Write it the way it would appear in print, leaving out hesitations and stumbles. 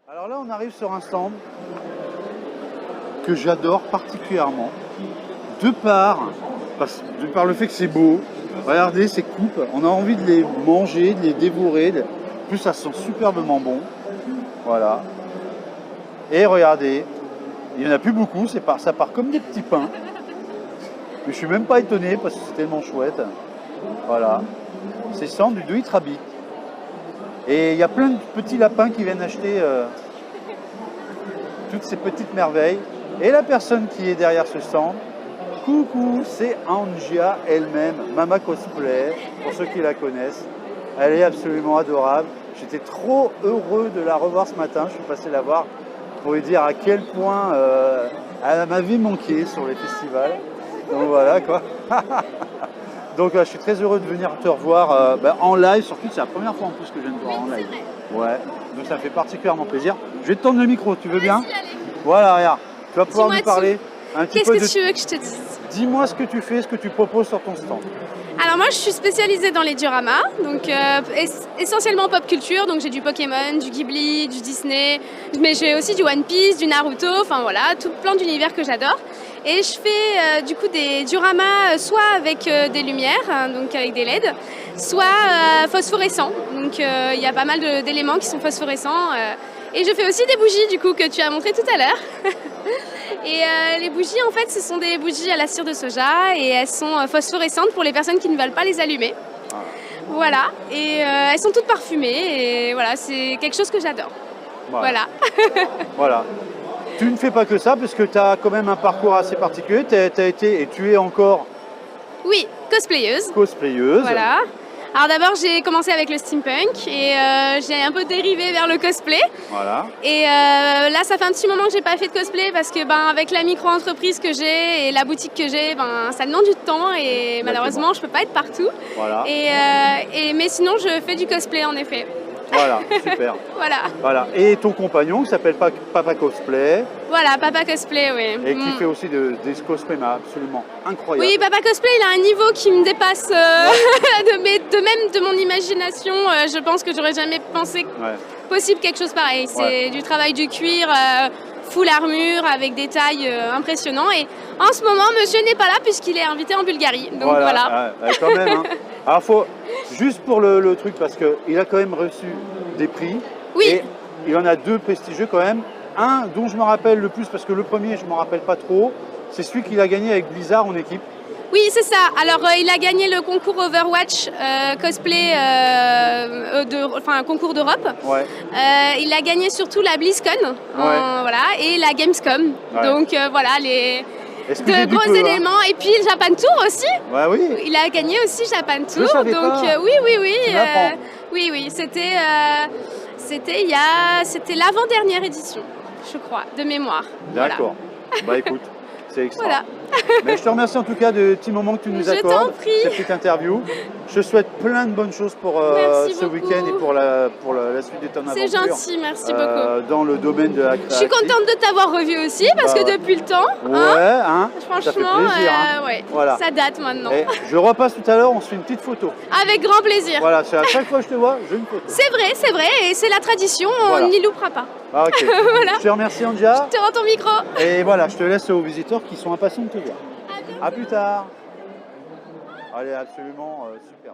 Alors là, on arrive sur un stand que j'adore particulièrement, de par le fait que c'est beau. Regardez ces coupes, on a envie de les manger, de les dévorer. En plus, ça sent superbement bon. Voilà. Et regardez, il n'y en a plus beaucoup, ça part comme des petits pains. Mais je suis même pas étonné parce que c'est tellement chouette. Voilà. C'est stand du Do It Rabbit. Et il y a plein de petits lapins qui viennent acheter toutes ces petites merveilles. Et la personne qui est derrière ce stand, coucou, c'est Angia elle-même, Mama Cosplay, pour ceux qui la connaissent. Elle est absolument adorable. J'étais trop heureux de la revoir ce matin. Je suis passé la voir pour lui dire à quel point elle m'avait manqué sur les festivals. Donc voilà quoi. Donc je suis très heureux de venir te revoir en live, surtout c'est la première fois en plus que je viens te voir en live. Ouais, donc ça me fait particulièrement plaisir. Je vais te tendre le micro, tu veux bien? Voilà, regarde, tu vas pouvoir nous parler un petit peu de... Qu'est-ce que tu veux que je te dise? Dis-moi ce que tu fais, ce que tu proposes sur ton stand. Alors moi je suis spécialisée dans les dioramas, donc essentiellement pop culture, donc j'ai du Pokémon, du Ghibli, du Disney, mais j'ai aussi du One Piece, du Naruto, enfin voilà, tout plein d'univers que j'adore. Et je fais du coup des dioramas soit avec des lumières, donc avec des LED, soit phosphorescents, donc il y a pas mal d'éléments qui sont phosphorescents. Et je fais aussi des bougies du coup que tu as montré tout à l'heure. Et les bougies en fait ce sont des bougies à la cire de soja et elles sont phosphorescentes pour les personnes qui ne veulent pas les allumer. Voilà, et elles sont toutes parfumées et voilà, c'est quelque chose que j'adore. Voilà. Voilà. Tu ne fais pas que ça parce que tu as quand même un parcours assez particulier. Tu as été et tu es encore... Oui, cosplayeuse. Cosplayeuse. Voilà. Alors d'abord j'ai commencé avec le steampunk et j'ai un peu dérivé vers le cosplay. Voilà. Et là ça fait un petit moment que j'ai pas fait de cosplay parce que avec la micro-entreprise que j'ai et la boutique que j'ai, ça demande du temps et malheureusement je peux pas être partout. Voilà. Mais sinon je fais du cosplay en effet. Voilà, super. Voilà. Et ton compagnon qui s'appelle Papa Cosplay. Voilà, Papa Cosplay, oui. Et qui fait aussi des cosplays absolument incroyables. Oui, Papa Cosplay, il a un niveau qui me dépasse de mon imagination. Je pense que j'aurais jamais pensé possible quelque chose pareil. C'est du travail du cuir, full armure, avec des tailles impressionnants. Et en ce moment, monsieur n'est pas là puisqu'il est invité en Bulgarie. Donc voilà. Quand même. Hein. Alors, juste pour le truc, parce qu'il a quand même reçu des prix. Oui. Et il en a deux prestigieux quand même. Un dont je me rappelle le plus, parce que le premier, je ne me rappelle pas trop, c'est celui qu'il a gagné avec Blizzard en équipe. Oui, c'est ça. Alors, il a gagné le concours Overwatch cosplay, un concours d'Europe. Ouais. Il a gagné surtout la BlizzCon, voilà, et la Gamescom. Ouais. Donc voilà, de gros éléments. Et puis le Japan Tour aussi. Ouais, oui. Il a gagné aussi Japan Tour. Donc oui. Oui. C'était l'avant-dernière édition, je crois, de mémoire. D'accord. Voilà. Bah écoute. C'est extra. Voilà. Mais je te remercie en tout cas de petits moments que tu nous accordes, cette petite interview. Je te souhaite plein de bonnes choses pour ce week-end et pour la suite de ton aventure. C'est gentil, merci beaucoup. Dans le domaine de la création. Je suis contente de t'avoir revu aussi parce que depuis le temps, franchement, ça fait plaisir, voilà. Ça date maintenant. Et je repasse tout à l'heure, on se fait une petite photo. Avec grand plaisir. Voilà, c'est à chaque fois que je te vois, je une photo. C'est vrai, et c'est la tradition, on n'y loupera pas. Ah, ok. Voilà. Je te remercie, Angia. Je te rends ton micro. Et voilà, je te laisse aux visiteurs qui sont impatients de te voir. À plus tard. Allez, absolument super.